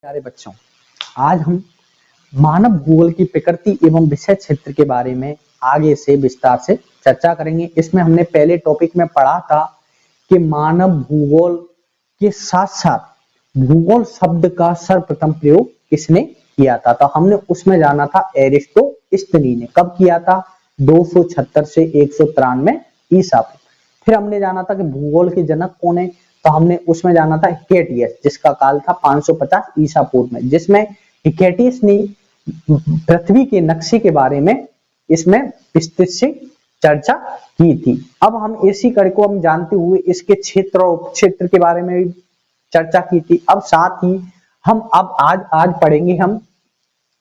प्यारे बच्चों, आज हम मानव भूगोल की प्रकृति एवं विषय क्षेत्र के बारे में आगे से विस्तार से चर्चा करेंगे। इसमें हमने पहले टॉपिक में पढ़ा था कि मानव भूगोल के साथ साथ भूगोल शब्द का सर्वप्रथम प्रयोग किसने किया था। तो हमने उसमें जाना था एरिस्टोस्थिनीज ने। कब किया था? 276 से 193 ईसा पूर्व। फिर हमने जाना था कि भूगोल के जनक कौन है, तो हमने उसमें जाना था हिकेटियस, जिसका काल था 550 ईसा पूर्व में, जिसमें हिकेटियस ने पृथ्वी के नक्शे के बारे में इसमें विस्तृत से चर्चा की थी। अब हम इसी कड़ी को हम जानते हुए इसके क्षेत्र और उपक्षेत्र के बारे में भी चर्चा की थी। अब साथ ही हम अब आज पढ़ेंगे हम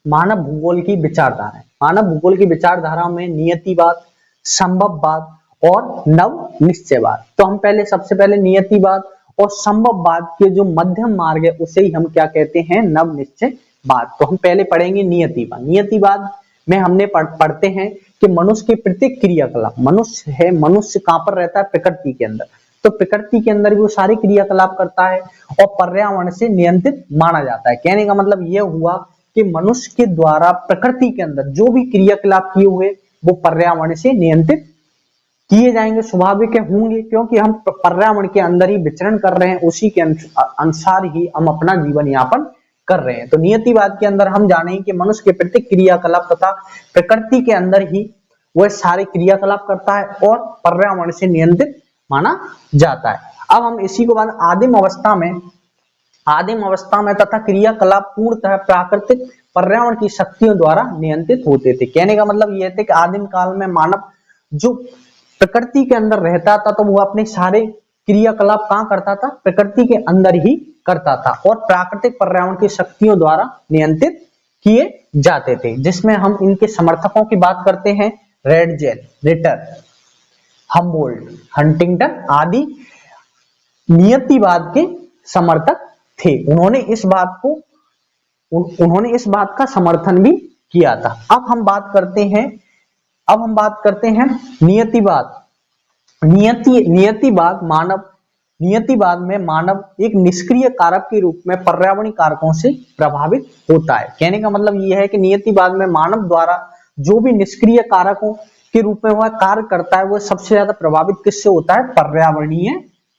मानव भूगोल की विचारधारा। मानव भूगोल की विचारधारा में नियतिवाद, संभववाद और नव निश्चयवाद। तो हम सबसे पहले नियतिवाद और संभववाद के जो मध्यम मार्ग है उसे ही हम क्या कहते हैं? नव निश्चयवाद। तो हम पहले पढ़ेंगे नियतिवाद। नियतिवाद में हमने पढ़ते हैं कि मनुष्य के प्रत्येक क्रियाकलाप, मनुष्य कहां पर रहता है? प्रकृति के अंदर। तो प्रकृति के अंदर भी वो सारे क्रियाकलाप करता है और पर्यावरण से नियंत्रित माना जाता है। कहने का मतलब यह हुआ कि मनुष्य के द्वारा प्रकृति के अंदर जो भी क्रियाकलाप किए हुए वो पर्यावरण से नियंत्रित किए जाएंगे, स्वाभाविक होंगे, क्योंकि हम पर्यावरण के अंदर ही विचरण कर रहे हैं, उसी के अनुसार ही हम अपना जीवन यापन कर रहे हैं। तो नियतिवाद के अंदर हम जानेंगे कि मनुष्य के प्रत्येक क्रियाकलाप तथा प्रकृति के अंदर ही वह सारे क्रियाकलाप करता है और पर्यावरण से नियंत्रित माना जाता है। अब हम इसी को बाद आदिम अवस्था में तथा क्रियाकलाप पूर्णतः प्राकृतिक पर्यावरण की शक्तियों द्वारा नियंत्रित होते थे। कहने का मतलब यह थे कि आदिम काल में मानव जो प्रकृति के अंदर रहता था तो वो अपने सारे क्रियाकलाप कहां करता था? प्रकृति के अंदर ही करता था और प्राकृतिक पर्यावरण की शक्तियों द्वारा नियंत्रित किए जाते थे। जिसमें हम इनके समर्थकों की बात करते हैं, रेडजेल, रिटर, हम्बोल्ट, हंटिंगटन आदि नियतिवाद के समर्थक थे। उन्होंने इस बात का समर्थन भी किया था। अब हम बात करते हैं नियतिवाद। नियतिवाद में मानव एक निष्क्रिय कारक के रूप में पर्यावरणीय कारकों से प्रभावित होता है। कहने का मतलब यह है कि नियतिवाद में मानव द्वारा जो भी निष्क्रिय कारकों के रूप में वह कार्य करता है वह सबसे ज्यादा प्रभावित किससे होता है? पर्यावरणीय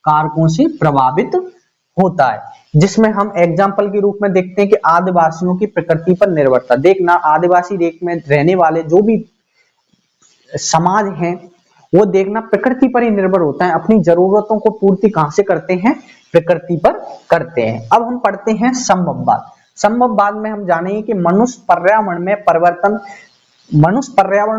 कारकों से प्रभावित होता है। जिसमें हम एग्जाम्पल के रूप में देखते हैं कि आदिवासियों की प्रकृति पर निर्भरता। देखना, आदिवासी रेख में रहने वाले जो भी समाज हैं वो देखना प्रकृति पर ही निर्भर होता है। अपनी जरूरतों को पूर्ति कहां से करते हैं? प्रकृति पर करते हैं। अब हम पढ़ते हैं संभववाद। संभववाद में हम जानेंगे कि मनुष्य पर्यावरण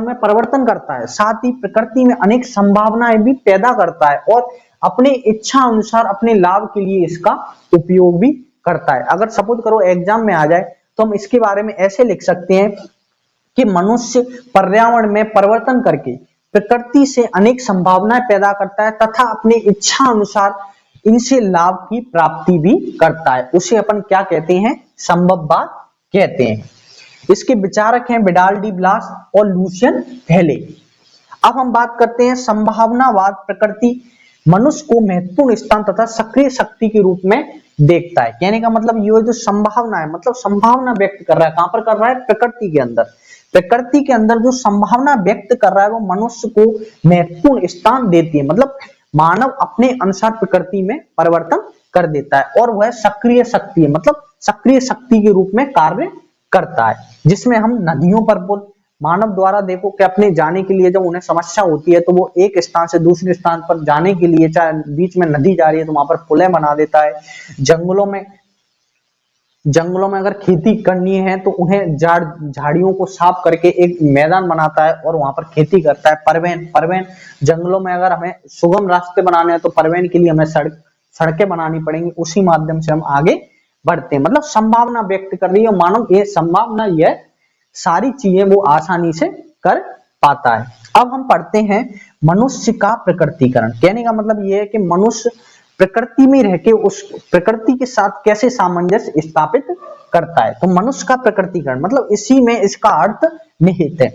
में परिवर्तन करता है, साथ ही प्रकृति में अनेक संभावनाएं भी पैदा करता है और अपने इच्छा अनुसार अपने लाभ के लिए इसका उपयोग भी करता है। अगर सपोज करो एग्जाम में आ जाए तो हम इसके बारे में ऐसे लिख सकते हैं कि मनुष्य पर्यावरण में परिवर्तन करके प्रकृति से अनेक संभावनाएं पैदा करता है तथा अपनी इच्छा अनुसार इनसे लाभ की प्राप्ति भी करता है। उसे अपन क्या कहते हैं? संभववाद कहते हैं। इसके विचारक हैं विडाल डी ब्लास और लुसियन हेले। अब हम बात करते हैं संभावनावाद। प्रकृति मनुष्य को महत्वपूर्ण स्थान तथा सक्रिय शक्ति के रूप में देखता है। कहने का मतलब ये जो संभावना है, मतलब संभावना व्यक्त कर रहा है, कहां पर कर रहा है? प्रकृति के अंदर। प्रकृति के अंदर जो संभावना व्यक्त कर रहा है वो मनुष्य को महत्वपूर्ण स्थान देती है। मतलब मानव अपने अनुसार प्रकृति में परिवर्तन कर देता है और वह सक्रिय शक्ति है, मतलब सक्रिय शक्ति के रूप में कार्य करता है। जिसमें हम नदियों पर पुल, मानव द्वारा देखो कि अपने जाने के लिए जब उन्हें समस्या होती है तो वो एक स्थान से दूसरे स्थान पर जाने के लिए, चाहे बीच में नदी जा रही है तो वहां पर पुलें बना देता है। जंगलों में अगर खेती करनी है तो उन्हें झाड़ियों को साफ करके एक मैदान बनाता है और वहां पर खेती करता है। परिवहन जंगलों में अगर हमें सुगम रास्ते बनाने हैं तो परिवहन के लिए हमें सड़कें बनानी पड़ेंगी, उसी माध्यम से हम आगे बढ़ते हैं। मतलब संभावना व्यक्त कर रही है मानव, ये संभावना, यह सारी चीजें वो आसानी से कर पाता है। अब हम पढ़ते हैं मनुष्य का प्रकृतिकरण। कहने का मतलब यह है कि मनुष्य प्रकृति में रह के उस प्रकृति के साथ कैसे सामंजस्य स्थापित करता है। तो मनुष्य का प्रकृतिकरण मतलब इसी में इसका अर्थ निहित है।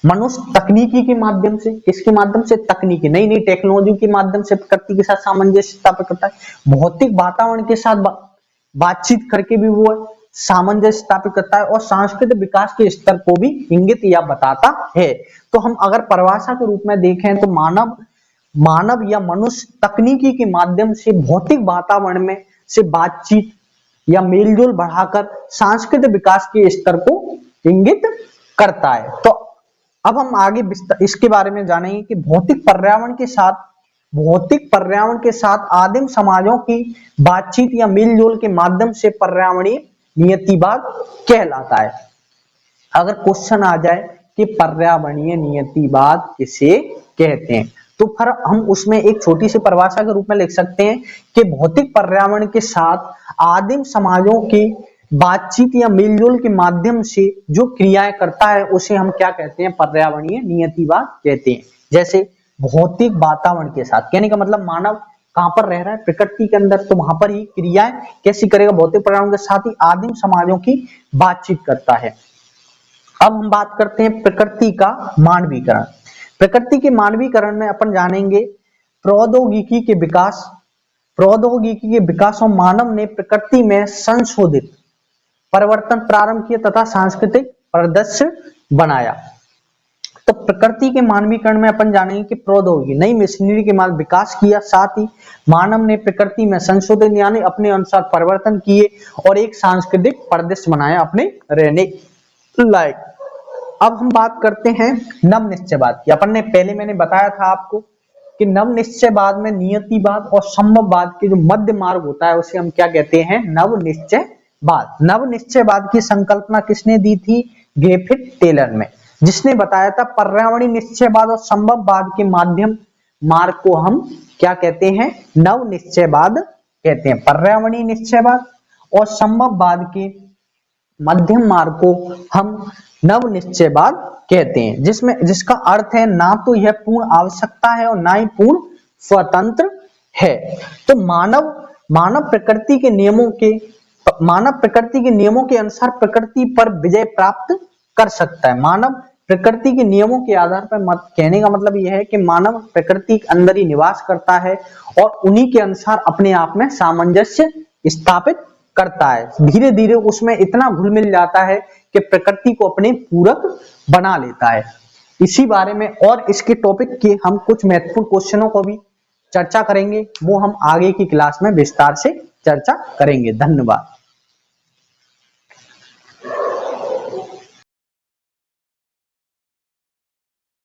मनुष्य तकनीकी के माध्यम से, किसके माध्यम से? तकनीकी, नई नई टेक्नोलॉजी के माध्यम से प्रकृति के साथ सामंजस्य स्थापित करता है। भौतिक वातावरण के साथ बातचीत करके भी वो सामंजस्य स्थापित करता है और सांस्कृतिक विकास के स्तर को भी इंगित या बताता है। तो हम अगर परिभाषा के रूप में देखें तो मानव या मनुष्य तकनीकी के माध्यम से भौतिक वातावरण में से बातचीत या मेलजोल बढ़ाकर सांस्कृतिक विकास के स्तर को इंगित करता है। तो अब हम आगे इसके बारे में जानेंगे कि भौतिक पर्यावरण के साथ आदिम समाजों की बातचीत या मेलजोल के माध्यम से पर्यावरणीय नियतिवाद कहलाता है। अगर क्वेश्चन आ जाए कि पर्यावरणीय नियतिवाद किसे कहते हैं, तो फिर हम उसमें एक छोटी सी परिभाषा के रूप में लिख सकते हैं कि भौतिक पर्यावरण के साथ आदिम समाजों की बातचीत या मेलजोल के माध्यम से जो क्रियाएं करता है उसे हम क्या कहते हैं, पर्यावरणीय नियतिवाद कहते हैं। जैसे भौतिक वातावरण के साथ, कहने का मतलब मानव कहां पर रह रहा है, प्रकृति के अंदर, तो वहां पर ही क्रियाएं कैसी करेगा, भौतिक पर्यावरण के साथ ही आदिम समाजों की बातचीत करता है। अब हम बात करते हैं प्रकृति का मानवीकरण। प्रकृति के मानवीकरण में अपन जानेंगे प्रौद्योगिकी के विकास और मानव ने प्रकृति में संशोधित परिवर्तन प्रारंभ किए तथा सांस्कृतिक परिदृश्य बनाया। तो प्रकृति के मानवीकरण में अपन जानेंगे कि प्रौद्योगिकी नई मशीनरी के माध्यम विकास किया, साथ ही मानव ने प्रकृति में संशोधन यानी अपने अनुसार परिवर्तन किए और एक सांस्कृतिक परिदृश्य बनाया अपने रहने लायक। अब हम बात करते हैं नव निश्चयवाद की। अपन ने पहले मैंने बताया था आपको कि नव निश्चयवाद में नियतिवाद और संभववाद के जो मध्य मार्ग होता है उसे हम क्या कहते हैं, नव निश्चयवाद। नव निश्चयवाद की संकल्पना किसने दी थी, ग्रिफिथ टेलर में, जिसने बताया था पर्यावरणीय निश्चयवाद और संभववाद के माध्यम मार्ग को हम क्या कहते हैं, नव निश्चयवाद कहते हैं। पर्यावरणीय निश्चयवाद और संभववाद के मध्यम मार्ग को हम नव निश्चयवाद कहते हैं, जिसका अर्थ है ना तो यह पूर्ण आवश्यकता है और ना ही पूर्ण स्वतंत्र है। तो मानव प्रकृति के नियमों के अनुसार प्रकृति पर विजय प्राप्त कर सकता है। मानव प्रकृति के नियमों के आधार पर कहने का मतलब यह है कि मानव प्रकृति के अंदर ही निवास करता है और उन्हीं के अनुसार अपने आप में सामंजस्य स्थापित करता है। धीरे धीरे उसमें इतना घुल मिल जाता है कि प्रकृति को अपने पूरक बना लेता है। इसी बारे में और इसके टॉपिक के हम कुछ महत्वपूर्ण क्वेश्चनों को भी चर्चा करेंगे, वो हम आगे की क्लास में विस्तार से चर्चा करेंगे। धन्यवाद।